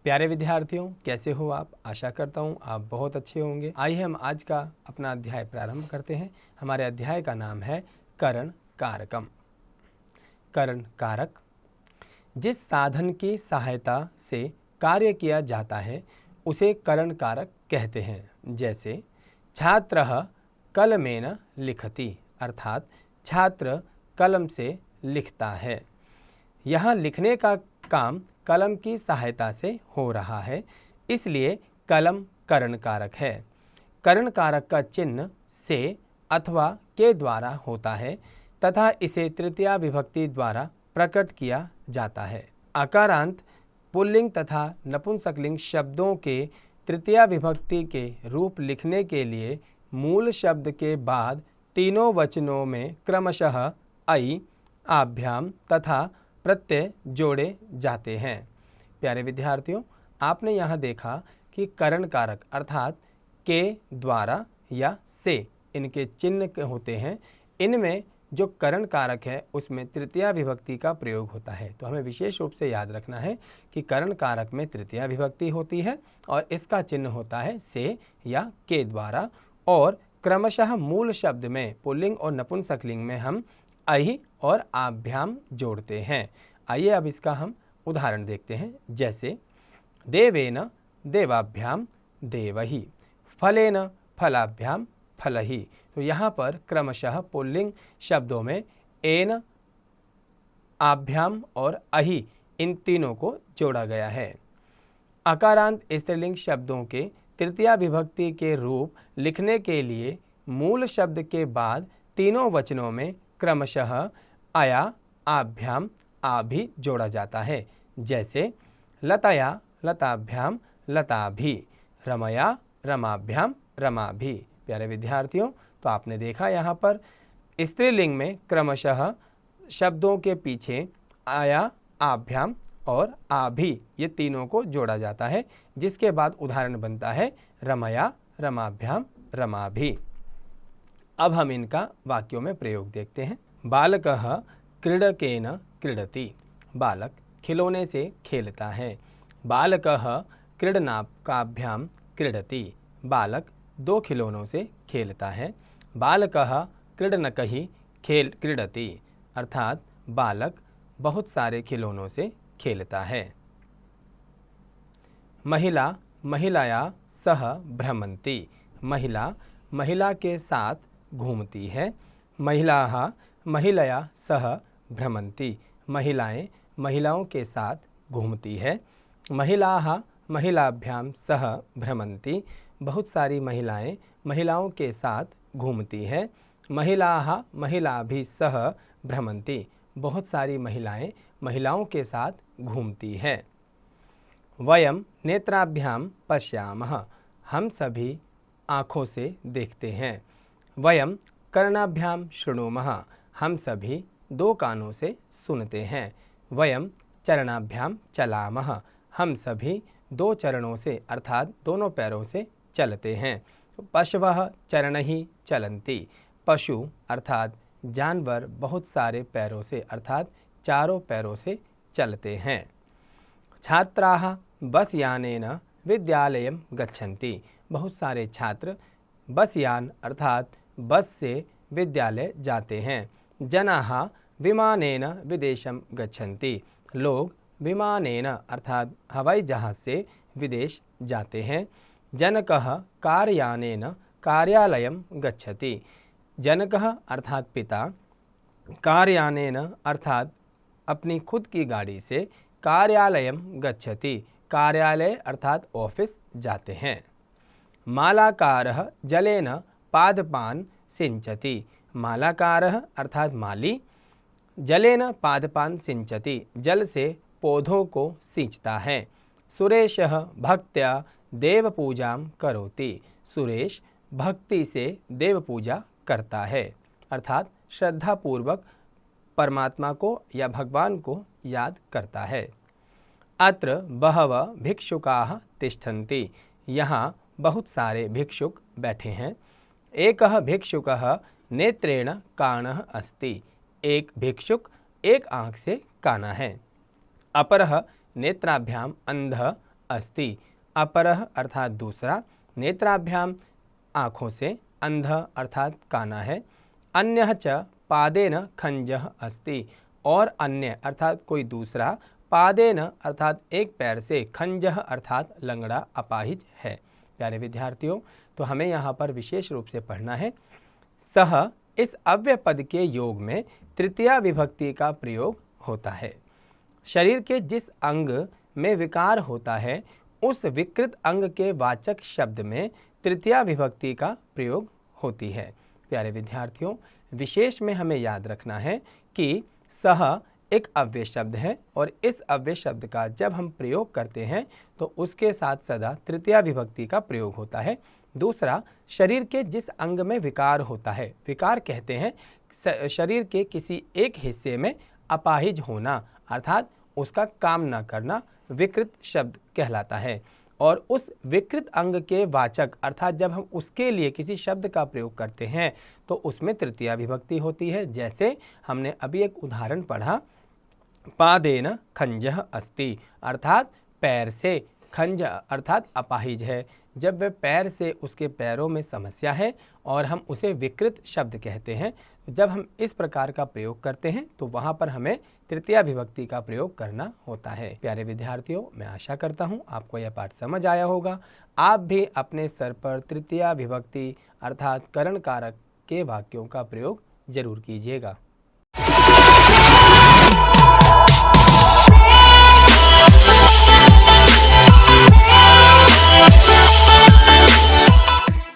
प्यारे विद्यार्थियों, कैसे हो आप? आशा करता हूँ आप बहुत अच्छे होंगे। आइए हम आज का अपना अध्याय प्रारंभ करते हैं। हमारे अध्याय का नाम है करण कारकम। करण कारक जिस साधन की सहायता से कार्य किया जाता है उसे करण कारक कहते हैं। जैसे छात्रः कलमेन लिखति, अर्थात छात्र कलम से लिखता है। यहाँ लिखने का काम कलम की सहायता से हो रहा है, इसलिए कलम करण कारक है। करण कारक का चिन्ह से अथवा के द्वारा होता है तथा इसे तृतीया विभक्ति द्वारा प्रकट किया जाता है। आकारांत पुल्लिंग तथा नपुंसकलिंग शब्दों के तृतीया विभक्ति के रूप लिखने के लिए मूल शब्द के बाद तीनों वचनों में क्रमशः ऐ, आभ्याम तथा प्रत्यय जोड़े जाते हैं। प्यारे विद्यार्थियों, आपने यहाँ देखा कि करण कारक अर्थात के द्वारा या से इनके चिन्ह होते हैं। इनमें जो करण कारक है उसमें तृतीया विभक्ति का प्रयोग होता है। तो हमें विशेष रूप से याद रखना है कि करण कारक में तृतीया विभक्ति होती है और इसका चिन्ह होता है से या के द्वारा, और क्रमशः मूल शब्द में पुल्लिंग और नपुंसकलिंग में हम ऐ और आभ्याम जोड़ते हैं। आइए अब इसका हम उदाहरण देखते हैं। जैसे देवेन देवाभ्याम देवहि, फलेन फलाभ्याम फलहि। तो यहाँ पर क्रमशः पुल्लिंग शब्दों में एन, आभ्याम और अहि इन तीनों को जोड़ा गया है। अकारांत स्त्रीलिंग शब्दों के तृतीया विभक्ति के रूप लिखने के लिए मूल शब्द के बाद तीनों वचनों में क्रमशः अया, आभ्याम, आभि जोड़ा जाता है। जैसे लतया लताभ्याम लताभि, रमया रमाभ्याम रमाभि। प्यारे विद्यार्थियों, तो आपने देखा यहाँ पर स्त्रीलिंग में क्रमशः शब्दों के पीछे आया, आभ्याम और आभि ये तीनों को जोड़ा जाता है, जिसके बाद उदाहरण बनता है रमया रमाभ्याम रमाभि। अब हम इनका वाक्यों में प्रयोग देखते हैं। बालकः क्रीडकेन क्रीडति, बालक खिलौने से खेलता है। बालकः क्रीडनकाभ्याम क्रीडति, बालक दो खिलौनों से खेलता है। बालकः क्रीडनकहि क्रीडति, अर्थात बालक बहुत सारे खिलौनों से खेलता है। महिला महिलाया सह भ्रमन्ति, महिला महिला के साथ घूमती है। महिलाः महिलया सह भ्रमन्ति, महिलाएं महिलाओं के साथ घूमती है। महिलाः महिलाभ्याम सह भ्रमन्ति, बहुत सारी महिलाएं महिलाओं के साथ घूमती है। महिलाः महिलाभि सह भ्रमन्ति, बहुत सारी महिलाएं महिलाओं के साथ घूमती है। वयम नेत्राभ्याम पश्यामः, हम सभी आँखों से देखते हैं। वयम कर्णाभ्याम शृणुमः, हम सभी दो कानों से सुनते हैं। वयम चरणाभ्याम चलामः, हम सभी दो चरणों से अर्थात दोनों पैरों से चलते हैं। पशवः चरणहि चलन्ति, पशु अर्थात जानवर बहुत सारे पैरों से अर्थात चारों पैरों से चलते हैं। छात्राः बसयानेन विद्यालयं गच्छन्ति, बहुत सारे छात्र बसयान अर्थात बस से विद्यालय जाते हैं। जनाः विमानेन विदेशं गच्छन्ति, लोग विमानेन अर्थात हवाई जहाज से विदेश जाते हैं। जनकः कारयानेन कार्यालयं गच्छति, जनकः अर्थात पिता, कारयानेन अर्थात अपनी खुद की गाड़ी से कार्यालयं गच्छति, कार्यालय अर्थात ऑफिस जाते हैं। मालाकारः जलेन पादपान सिंचति, मालाकारः अर्थात माली जलेन पादपान सिंचति, जल से पौधों को सींचता है। सुरेशः भक्त्या देव पूजां करोति, सुरेश भक्ति से देव पूजा करता है अर्थात श्रद्धापूर्वक परमात्मा को या भगवान को याद करता है। अत्र बहवः भिक्षुकाः तिष्ठन्ति, यहाँ बहुत सारे भिक्षुक बैठे हैं। एकः भिक्षुकः नेत्रेण काणः अस्ति, एक भिक्षुक एक आँख से काना है। अपरः नेत्राभ्याम अंधः अस्ति। अपरः अर्थात दूसरा, नेत्राभ्याम आँखों से, अंधः अर्थात काना है, अन्यः च पादेन खंजः अस्ति और अन्य अर्थात कोई दूसरा, पादेन अर्थात एक पैर से, खंजः अर्थात लंगड़ा अपाहिज है। प्यारे विद्यार्थियों, तो हमें यहाँ पर विशेष रूप से पढ़ना है सह, इस अव्यय पद के योग में तृतीया विभक्ति का प्रयोग होता है। शरीर के जिस अंग में विकार होता है उस विकृत अंग के वाचक शब्द में तृतीया विभक्ति का प्रयोग होती है। प्यारे विद्यार्थियों, विशेष में हमें याद रखना है कि सह एक अव्यय शब्द है और इस अव्यय शब्द का जब हम प्रयोग करते हैं तो उसके साथ सदा तृतीया विभक्ति का प्रयोग होता है। दूसरा, शरीर के जिस अंग में विकार होता है, विकार कहते हैं शरीर के किसी एक हिस्से में अपाहिज होना अर्थात उसका काम न करना विकृत शब्द कहलाता है। और उस विकृत अंग के वाचक अर्थात जब हम उसके लिए किसी शब्द का प्रयोग करते हैं तो उसमें तृतीया विभक्ति होती है। जैसे हमने अभी एक उदाहरण पढ़ा, पादेन खंजः अस्ति अर्थात पैर से, खंज अर्थात अपाहिज है। जब वह पैर से, उसके पैरों में समस्या है और हम उसे विकृत शब्द कहते हैं, जब हम इस प्रकार का प्रयोग करते हैं तो वहाँ पर हमें तृतीया विभक्ति का प्रयोग करना होता है। प्यारे विद्यार्थियों, मैं आशा करता हूँ आपको यह पाठ समझ आया होगा। आप भी अपने स्तर पर तृतीया विभक्ति अर्थात करण कारक के वाक्यों का प्रयोग जरूर कीजिएगा।